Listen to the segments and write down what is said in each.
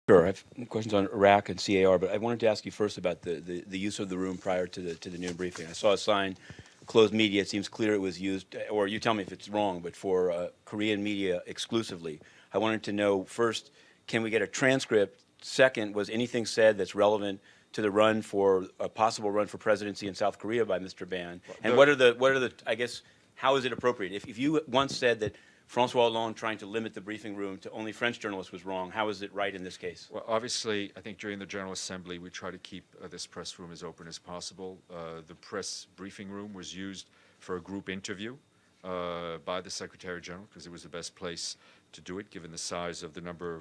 Sure. I have questions on Iraq and CAR, but I wanted to ask you first about the use of the room prior to the noon briefing. I saw a sign, closed media. It seems clear it was used, or you tell me if it's wrong, but for Korean media exclusively. I wanted to know, first, can we get a transcript? Second, was anything said that's relevant to the run for a possible run for presidency in South Korea by Mr. Ban? And what are the I guess, how is it appropriate? If you once said that Francois Hollande trying to limit the briefing room to only French journalists was wrong, how is it right in this case? Well, obviously, I think during the General Assembly, we try to keep this press room as open as possible. The press briefing room was used for a group interview by the Secretary General because it was the best place to do it, given the size of the number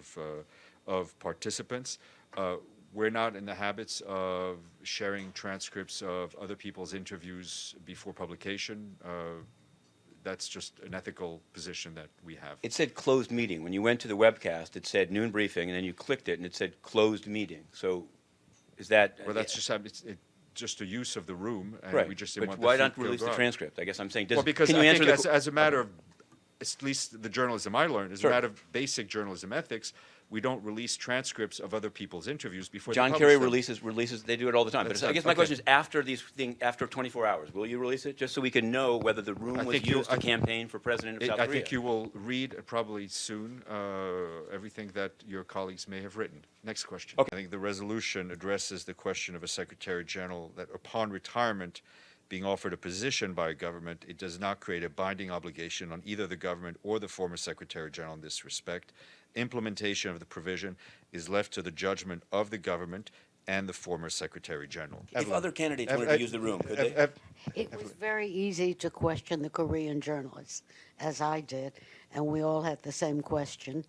of participants. We're not in the habits of sharing transcripts of other people's interviews before publication. That's just an ethical position that we have. It said closed meeting. When you went to the webcast, it said noon briefing, and then you clicked it, and it said closed meeting. So is that... Well, that's just a use of the room, and right. we just didn't but want the why feed not to release go the out. transcript? I guess I'm saying, well, because can you I answer think as a matter of, at least the journalism I learned, as sure. a matter of basic journalism ethics, we don't release transcripts of other people's interviews before John they Kerry publish them. releases, they do it all the time. That's But I guess my okay. question is, after 24 hours, will you release it? Just so we can know whether the room was used to campaign for president of South Korea. I think you will read probably soon everything that your colleagues may have written. Next question. Okay. I think the resolution addresses the question of a Secretary General that upon retirement being offered a position by a government, it does not create a binding obligation on either the government or the former Secretary General in this respect. Implementation of the provision is left to the judgment of the government and the former Secretary General. If other candidates wanted to use the room, could they? It was very easy to question the Korean journalists, as I did, and we all had the same question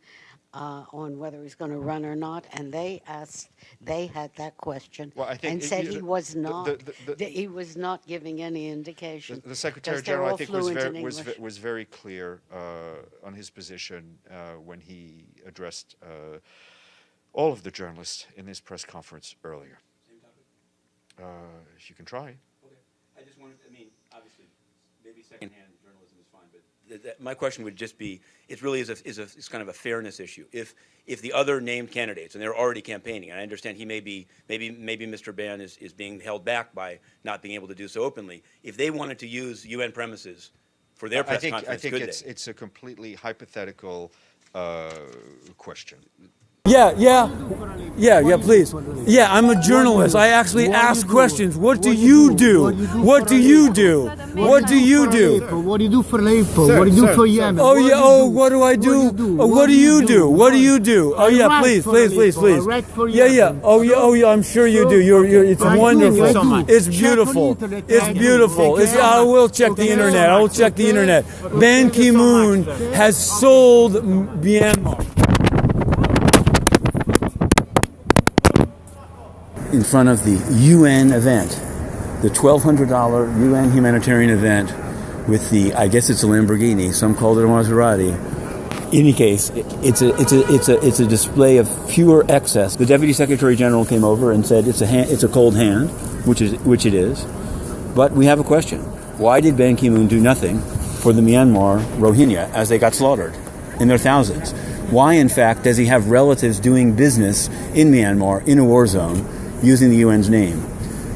on whether he's going to run or not, and they had that question, Well, I think and said he was not. He was not giving any indication. The Secretary because they're General, I all think, fluent in English. was very clear on his position when he addressed all of the journalists in his press conference earlier. Same topic? If you can try. Okay. I just wanted, obviously, maybe secondhand journalism is fine, but my question would just be, it really is it's kind of a fairness issue. If the other named candidates, and they're already campaigning, and I understand maybe Mr. Ban is being held back by not being able to do so openly, if they wanted to use UN premises for their press conference, I think could they? it's a completely hypothetical question. Yeah, please. Yeah, I'm a journalist. I actually ask questions. What do you do? What do you do? What do you do? What do you do for Aleppo? What do you do for Yemen? Oh, yeah, what do I do? What do you do? What do you do? Oh, yeah, please. Yeah. Oh, yeah, I'm sure you do. It's wonderful. It's beautiful. It's beautiful. I will check the internet. Ban Ki-moon has sold Myanmar. In front of the UN event, the $1,200 UN humanitarian event with I guess it's a Lamborghini, some called it a Maserati. In any case, it's a display of pure excess. The Deputy Secretary General came over and said it's a cold hand, which it is. But we have a question. Why did Ban Ki-moon do nothing for the Myanmar Rohingya as they got slaughtered in their thousands? Why, in fact, does he have relatives doing business in Myanmar in a war zone using the UN's name?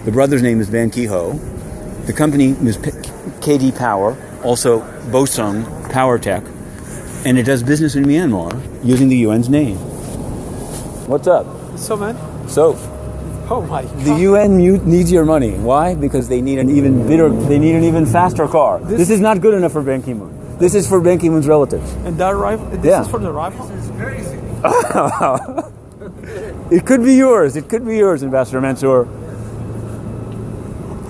The brother's name is Ban Ki-ho. The company is KD Power, also Bosung Power Tech, and it does business in Myanmar using the UN's name. What's up? So, man. Oh my God. The UN needs your money. Why? Because they need an even faster car. This is not good enough for Ban Ki-moon. This is for Ban Ki-moon's relatives. And that rifle? This is for the rifle? This is crazy. It could be yours, Ambassador Mansour.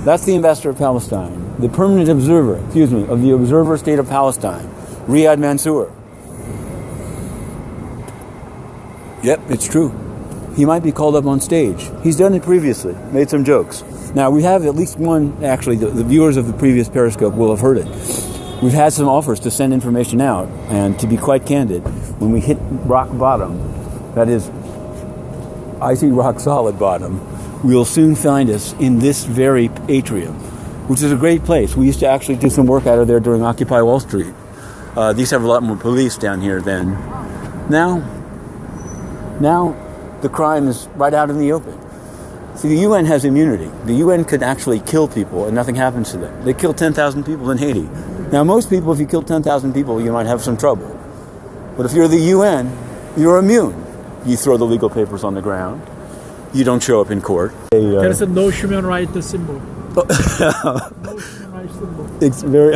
That's the ambassador of Palestine, the permanent observer, of the Observer State of Palestine, Riyad Mansour. Yep, it's true. He might be called up on stage. He's done it previously, made some jokes. Now, we have at least one, actually, the viewers of the previous Periscope will have heard it. We've had some offers to send information out, and to be quite candid, when we hit rock bottom, that is, I see rock solid bottom, we'll soon find us in this very atrium, which is a great place. We used to actually do some work out of there during Occupy Wall Street. These have a lot more police down here than now. the crime is right out in the open. See, the UN has immunity. The UN could actually kill people and nothing happens to them. They killed 10,000 people in Haiti. Now, most people, if you kill 10,000 people, you might have some trouble. But if you're the UN, you're immune. You throw the legal papers on the ground. You don't show up in court. There's a no human rights symbol. No human rights symbol. It's very...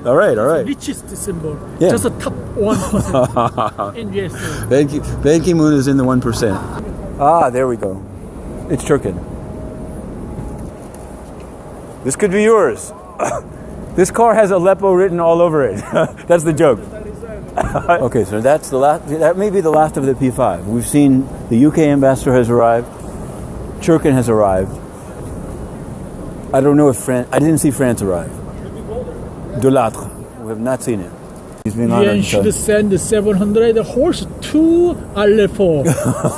all right. Richest symbol. Yeah. Just the top 1% in USA. Ban Ki-moon is in the 1%. Ah, there we go. It's Turkin. This could be yours. This car has Aleppo written all over it. That's the joke. Okay, so that's the last. That may be the last of the P5. We've seen the UK ambassador has arrived. Turkin has arrived. I don't know if France. I didn't see France arrive. Delattre. We have not seen it. He's been honored. UN should send 700 horse to Aleppo.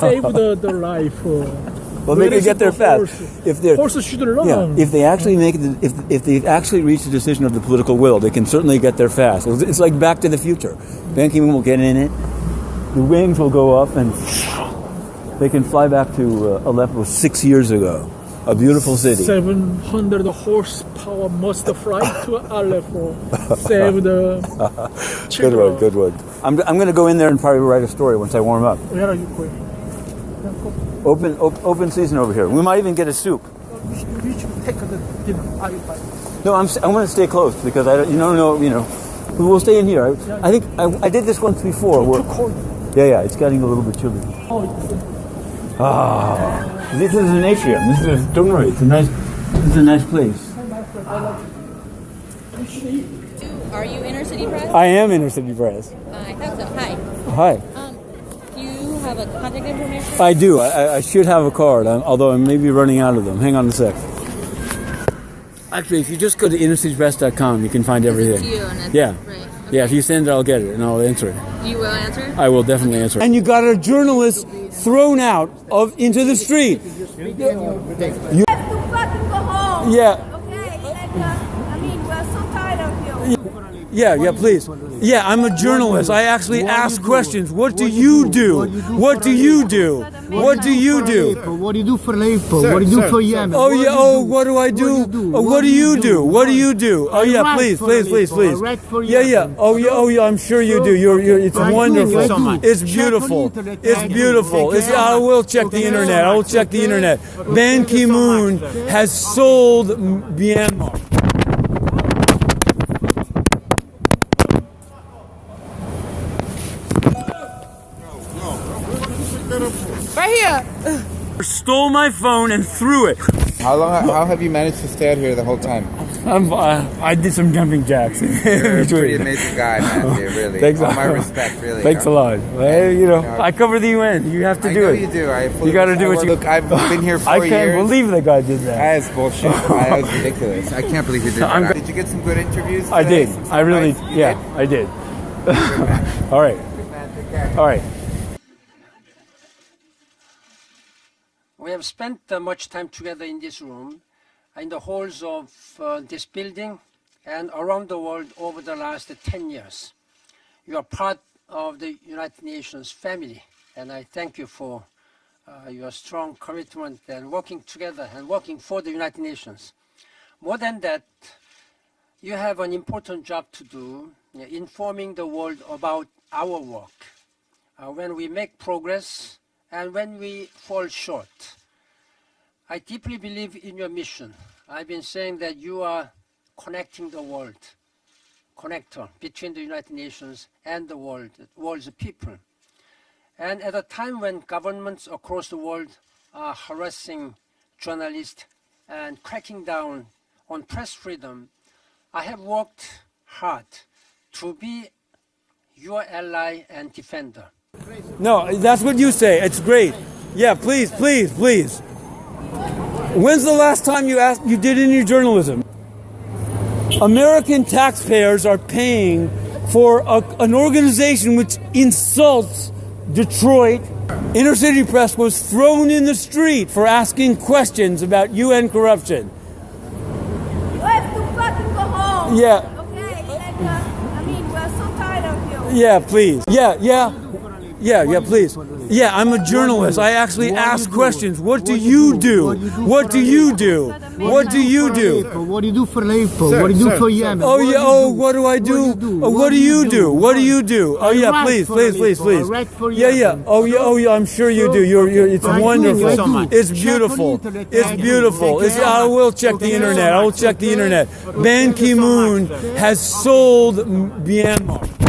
Save the life. Well, they could get there fast. Horses should run. If they actually if they actually reach the decision of the political will, they can certainly get there fast. It's like Back to the Future. Ban Ki-moon will get in it. The wings will go up, and they can fly back to Aleppo 6 years ago. A beautiful city. 700 horsepower must fly to Aleppo. Save the children. Good one. I'm going to go in there and probably write a story once I warm up. Where are you going? Open season over here. We might even get a soup. We should take the dinner. No, I'm going to stay close because I don't know. We will stay in here. I think I did this once before. Yeah. It's getting a little bit chilly. This is an atrium. Don't worry. This is a nice place. Are you Inner City Press? I am Inner City Press. I thought so. Hi. Hi. Do you have a contact information? I do. I should have a card, although I may be running out of them. Hang on a sec. Actually, if you just go to innercitypress.com, you can find everything. It's you and it's, Yeah. Right. Okay. Yeah, if you send it, I'll get it, and I'll answer it. You will answer? I will definitely answer it. And you got a journalist thrown out into the street. You have to fucking go home. Yeah. Okay? I mean, we're so tired of you. Yeah, please. Yeah, I'm a journalist. I actually ask questions. What do you do? What do you do? What do you do? What do you do for Aleppo? What do you do for Yemen? Oh, yeah. Oh, what do I do? What do you do? What do you do? Oh, yeah, please. Yeah. Oh, yeah. I'm sure you do. It's wonderful. It's beautiful. It's beautiful. I will check the internet. Ban Ki-moon has sold Myanmar. Right here. Stole my phone and threw it. How have you managed to stay out here the whole time? I did some jumping jacks. You're a pretty amazing guy, man. Dude, really. Thanks All my respect, really. Thanks a lot. I cover the UN. You have to do it. You do. You got to do what you. Look, I've been here 4 I years. can't believe the guy did that. That is bullshit. That was ridiculous. I can't believe you did that. Did you get some good interviews today? I did. I really. Nice? I did. All right. All right. We have spent much time together in this room, in the halls of this building and around the world over the last 10 years. You are part of the United Nations family, and I thank you for your strong commitment and working together and working for the United Nations. More than that, you have an important job to do, informing the world about our work, when we make progress and when we fall short. I deeply believe in your mission. I've been saying that you are connecting the world, connector between the United Nations and the world's people. And at a time when governments across the world are harassing journalists and cracking down on press freedom, I have worked hard to be your ally and defender. No, that's what you say. It's great. Yeah, please. When's the last time you did any journalism? American taxpayers are paying for an organization which insults Detroit. Inner City Press was thrown in the street for asking questions about UN corruption. You have to fucking go home. Yeah. Okay? I mean, we're so tired of you. Yeah, please. Yeah. Yeah, please. Yeah, I'm a journalist. I actually ask questions. What do you do? What do you do? What do you do? What do you do for Aleppo? What do you do for Yemen? Oh yeah. Oh, what do I do? What do you do? What do you do? Oh yeah, please. Yeah. Oh yeah. I'm sure you do. It's wonderful. It's beautiful. It's beautiful. I will check the internet. I will check the internet. Ban Ki-moon has sold Myanmar.